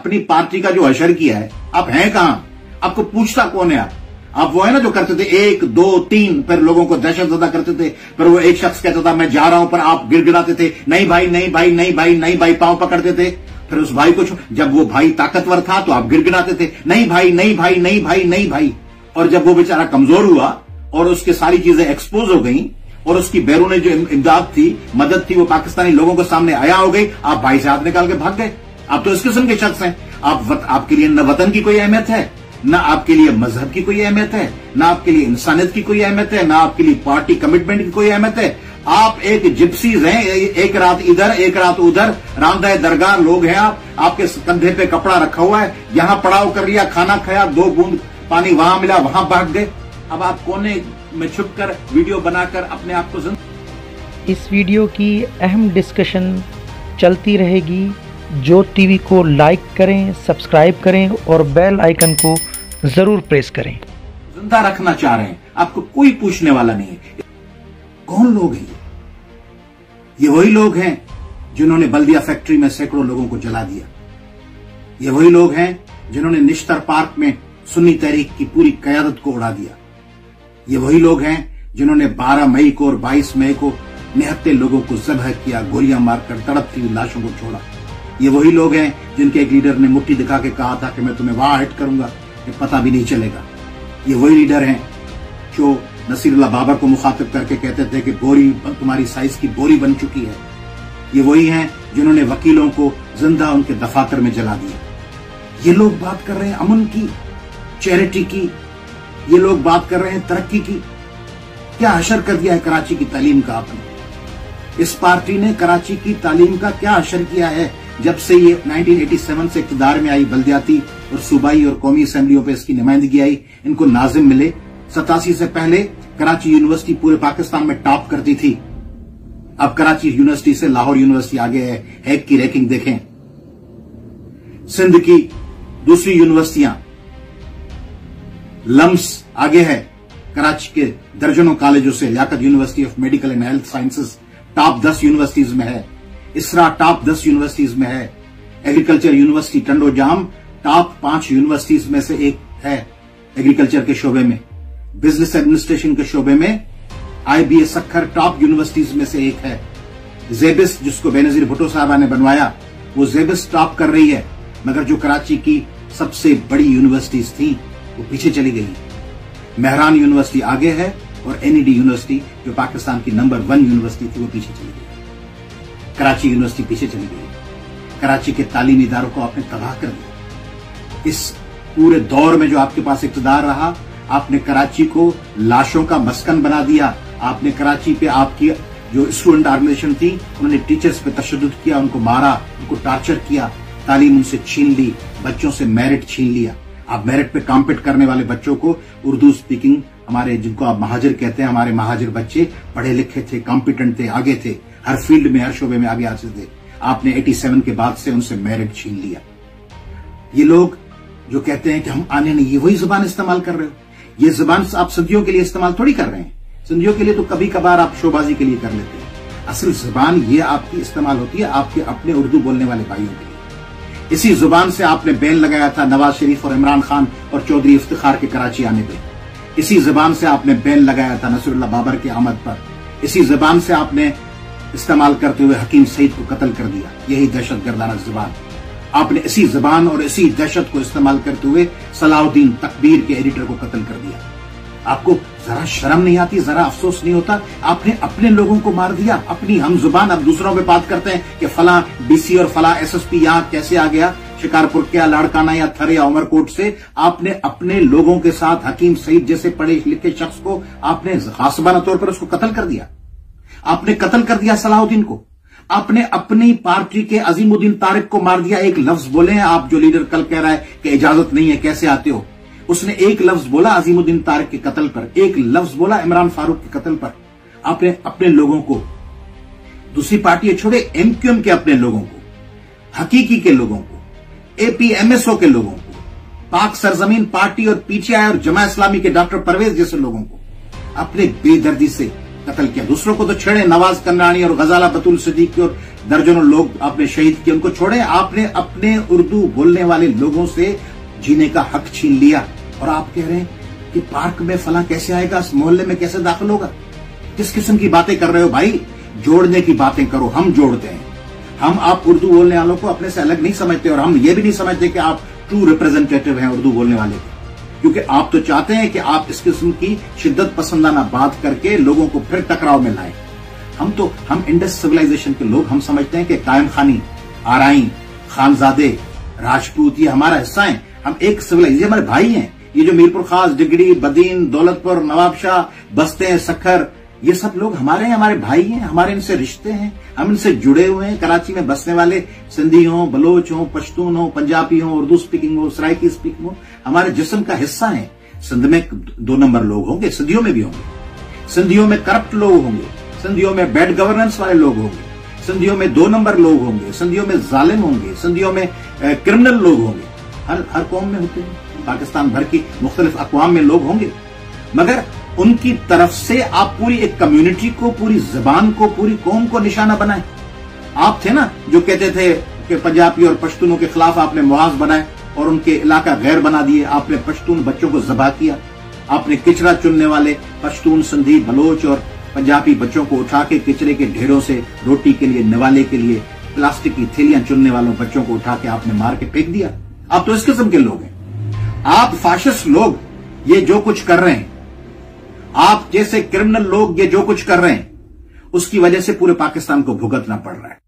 अपनी पार्टी का जो अशर किया है, आप हैं कहां? आपको पूछता कौन है? आप वो है ना जो करते थे 1 2 3 पर लोगों को दहशतज़दा करते थे, पर वो एक शख्स कहता था मैं जा रहा हूं, पर आप गिड़गिड़ाते थे नहीं भाई नहीं भाई नहीं भाई नहीं भाई, पांव पकड़ते थे। फिर उस भाई को जब वो भाई ताकतवर था तो आप गिड़गिड़ाते थे नहीं भाई नहीं भाई नहीं भाई नहीं भाई। और जब वो बेचारा कमजोर हुआ और उसकी सारी चीजें एक्सपोज हो गई और उसकी बैरूनी जो इमदाद थी, मदद थी, वो पाकिस्तानी लोगों के सामने आया हो गई, आप भाई से हाथ निकाल के भाग गए। आप तो इस किस्म के शख्स हैं। आपके लिए न वतन की कोई अहमियत है, न आपके लिए मजहब की कोई अहमियत है, न आपके लिए इंसानियत की कोई अहमियत है, न आपके लिए पार्टी कमिटमेंट की कोई अहमियत है। आप एक जिप्सीज हैं, एक रात इधर एक रात उधर, रामदाय दरगाह लोग हैं। आपके कंधे पे कपड़ा रखा हुआ है, यहां पड़ाव कर लिया, खाना खाया, 2 बूंद पानी वहां मिला, वहां भाग गए। अब आप कोने में छुपकर वीडियो बनाकर अपने आप को इस वीडियो की अहम डिस्कशन चलती रहेगी। जो टीवी को लाइक करें, सब्सक्राइब करें और बेल आइकन को जरूर प्रेस करें। जिंदा रखना चाह रहे हैं, आपको कोई पूछने वाला नहीं है। कौन लोग हैं ये वही लोग हैं जिन्होंने बल्दिया फैक्ट्री में सैकड़ों लोगों को जला दिया। ये वही लोग हैं जिन्होंने निश्तर पार्क में सुन्नी तहरीक की पूरी कयादत को उड़ा दिया। ये वही लोग हैं जिन्होंने 12 मई को और 22 मई को निहत्ते लोगों को ज़ब्ह किया, गोलियां मारकर तड़पती हुई लाशों को छोड़ा। ये वही लोग हैं जिनके एक लीडर ने मुट्ठी दिखा के कहा था कि मैं तुम्हें वहां हिट करूंगा, ये पता भी नहीं चलेगा। ये वही लीडर हैं जो नसीरुल्लाह बाबर को मुखातिब करके कहते थे कि बोरी तुम्हारी साइज की बोरी बन चुकी है। ये वही हैं जिन्होंने वकीलों को जिंदा उनके दफातर में जला दिया। ये लोग बात कर रहे हैं अमन की, चैरिटी की, ये लोग बात कर रहे हैं तरक्की की। क्या हशर कर दिया है कराची की तालीम का आपने? इस पार्टी ने कराची की तालीम का क्या हशर किया है? जब से ये 1987 से इक़्तिदार में आई, बल्दियाती और सूबाई और कौमी असेंबलियों पे इसकी नुमाइंदगी आई, इनको नाजिम मिले। 87 से पहले कराची यूनिवर्सिटी पूरे पाकिस्तान में टॉप करती थी। अब कराची यूनिवर्सिटी से लाहौर यूनिवर्सिटी आगे है। हैक की रैंकिंग देखें। सिंध की दूसरी यूनिवर्सिटियां लम्स आगे है कराची के दर्जनों कॉलेजों से। Liaquat university of medical and health sciences top 10 universities में है। इसरा टॉप 10 यूनिवर्सिटीज में है। Agriculture university Tandojam top 5 universities में से एक है एग्रीकल्चर के शोबे में। बिजनेस एडमिनिस्ट्रेशन के शोबे में IBA सक्खर टॉप यूनिवर्सिटीज में से एक है। जेबिस, जिसको बेनजीर भुट्टो साहबा ने बनवाया, वो जेबिस टॉप कर रही है। मगर जो कराची की सबसे बड़ी यूनिवर्सिटीज थी वो पीछे चली गई। मेहरान यूनिवर्सिटी आगे है और NED यूनिवर्सिटी, जो पाकिस्तान की नंबर 1 यूनिवर्सिटी थी, वो पीछे चली गई। कराची यूनिवर्सिटी पीछे चली गई। कराची के तालीमी इदारों को आपने तबाह कर दिया। इस पूरे दौर में जो आपके पास इक़्तिदार रहा, आपने कराची को लाशों का मस्कन बना दिया। आपने कराची पे आपकी जो स्टूडेंट ऑर्गेनाइजेशन थी, उन्होंने टीचर्स पे तशद्दुद किया, उनको मारा, उनको टार्चर किया, तालीम उनसे छीन ली, बच्चों से मेरिट छीन लिया। आप मेरिट पे कॉम्पीट करने वाले बच्चों को उर्दू स्पीकिंग, हमारे जिनको आप महाजिर कहते हैं, हमारे महाजिर बच्चे पढ़े लिखे थे, कॉम्पिटेंट थे, आगे थे, हर फील्ड में, हर शोबे में आगे आते थे। आपने 87 के बाद से उनसे मेरिट छीन लिया। ये लोग जो कहते हैं कि हम आने नहीं, ये वही जुबान इस्तेमाल कर रहे हो। ये जुबान आप सदियों के लिए इस्तेमाल थोड़ी कर रहे हैं। सदियों के लिए तो कभी कभार आप शोबाजी के लिए कर लेते हैं। असल जुबान ये आपकी इस्तेमाल होती है आपके अपने उर्दू बोलने वाले भाइयों के लिए। इसी जुबान से आपने बैन लगाया था नवाज शरीफ और इमरान खान और चौधरी इफ्तिखार के कराची आने पे। इसी जुबान से आपने बैन लगाया था नसीरुल्लाह बाबर की आमद पर। इसी जुबान से आपने इस्तेमाल करते हुए हकीम सईद को कत्ल कर दिया। यही दहशतगर्दाना जुबान। आपने इसी जुबान और इसी दहशत को इस्तेमाल करते हुए सलाउद्दीन तकबीर के एडिटर को कत्ल कर दिया। आपको जरा शर्म नहीं आती, जरा अफसोस नहीं होता? आपने अपने लोगों को मार दिया। अपनी हम जुबान अब दूसरों पे बात करते हैं कि फला DC और फला SSP यहां कैसे आ गया, शिकारपुर के लाड़काना या थर या उमरकोट से। आपने अपने लोगों के साथ हकीम सईद जैसे पढ़े लिखे शख्स को आपने गासिबाना तौर पर उसको कत्ल कर दिया। आपने कत्ल कर दिया सलाउद्दीन को। आपने अपनी पार्टी के अजीमुद्दीन तारिक को मार दिया। एक लफ्ज बोले हैं आप, जो लीडर कल कह रहा है कि इजाजत नहीं है, कैसे आते हो? उसने एक लफ्ज बोला अजीमुद्दीन तारिक के कत्ल पर, एक लफ्ज बोला इमरान फारूक के कत्ल पर। आपने अपने लोगों को, दूसरी पार्टी छोड़े, MQM के अपने लोगों को, हकीकी के लोगों को, APMSO के लोगों को, पाक सरजमीन पार्टी और PTI और जमा इस्लामी के डॉक्टर परवेज जैसे लोगों को अपने बेदर्दी से कत्ल किया। दूसरों को तो छेड़े, नवाज कन्नानी और गजाला बतूल सिद्दीकी और दर्जनों लोग आपने शहीद किए, उनको छोड़े। आपने अपने उर्दू बोलने वाले लोगों से जीने का हक छीन लिया और आप कह रहे हैं कि पार्क में फला कैसे आएगा, इस मोहल्ले में कैसे दाखिल होगा। किस किस्म की बातें कर रहे हो भाई? जोड़ने की बातें करो, हम जोड़ते हैं। हम आप उर्दू बोलने वालों को अपने से अलग नहीं समझते और हम ये भी नहीं समझते कि आप ट्रू रिप्रेजेंटेटिव हैं उर्दू बोलने वाले, क्योंकि आप तो चाहते हैं कि आप इस किस्म की शिद्दत पसंदाना बात करके लोगों को फिर टकराव में लाएं। हम इंडस सिविलाइजेशन के लोग, हम समझते हैं कि कायम खानी, आराई, खानजादे, राजपूत ये हमारा हिस्सा है। हम एक सिविलाइजेशन, हमारे भाई हैं। ये जो मीरपुर खास, डिगड़ी, बदीन, दौलतपुर, नवाबशाह, बस्ते, सखर, ये सब लोग हमारे हैं, हमारे भाई हैं, हमारे इनसे रिश्ते हैं, हम इनसे जुड़े हुए हैं। कराची में बसने वाले सिंधी हो, बलोच हो, पश्तून हो, पंजाबी हो, उर्दू स्पीकिंग हो, सराइकी स्पीकिंग हो, हमारे जिस्म का हिस्सा है। सिंध में 2 नंबर लोग होंगे, सिंधियों में भी होंगे। सिंधियों में करप्ट लोग होंगे, सिंधियों में बैड गवर्नेंस वाले लोग होंगे, सिंधियों में 2 नंबर लोग होंगे, सिंधियों में जालिम होंगे, सिंधियों में क्रिमिनल लोग होंगे। हर कौम में होते हैं, पाकिस्तान भर की मुख्तलिफ अक़वाम में लोग होंगे, मगर उनकी तरफ से आप पूरी एक कम्युनिटी को, पूरी जबान को, पूरी कौम को निशाना बनाए। आप थे ना जो कहते थे कि पंजाबी और पश्तूनों के खिलाफ आपने मुआज बनाए और उनके इलाका गैर बना दिए। आपने पश्तून बच्चों को ज़बह किया। आपने किचरा चुनने वाले पश्तून, सिंधी, बलोच और पंजाबी बच्चों को उठा के किचरे के ढेरों से रोटी के लिए, निवाले के लिए प्लास्टिक की थैलियां चुनने वालों बच्चों को उठा के आपने मार के फेंक दिया। आप तो इस किस्म के लोग हैं। आप फाशिस्ट लोग ये जो कुछ कर रहे हैं, आप जैसे क्रिमिनल लोग ये जो कुछ कर रहे हैं, उसकी वजह से पूरे पाकिस्तान को भुगतना पड़ रहा है।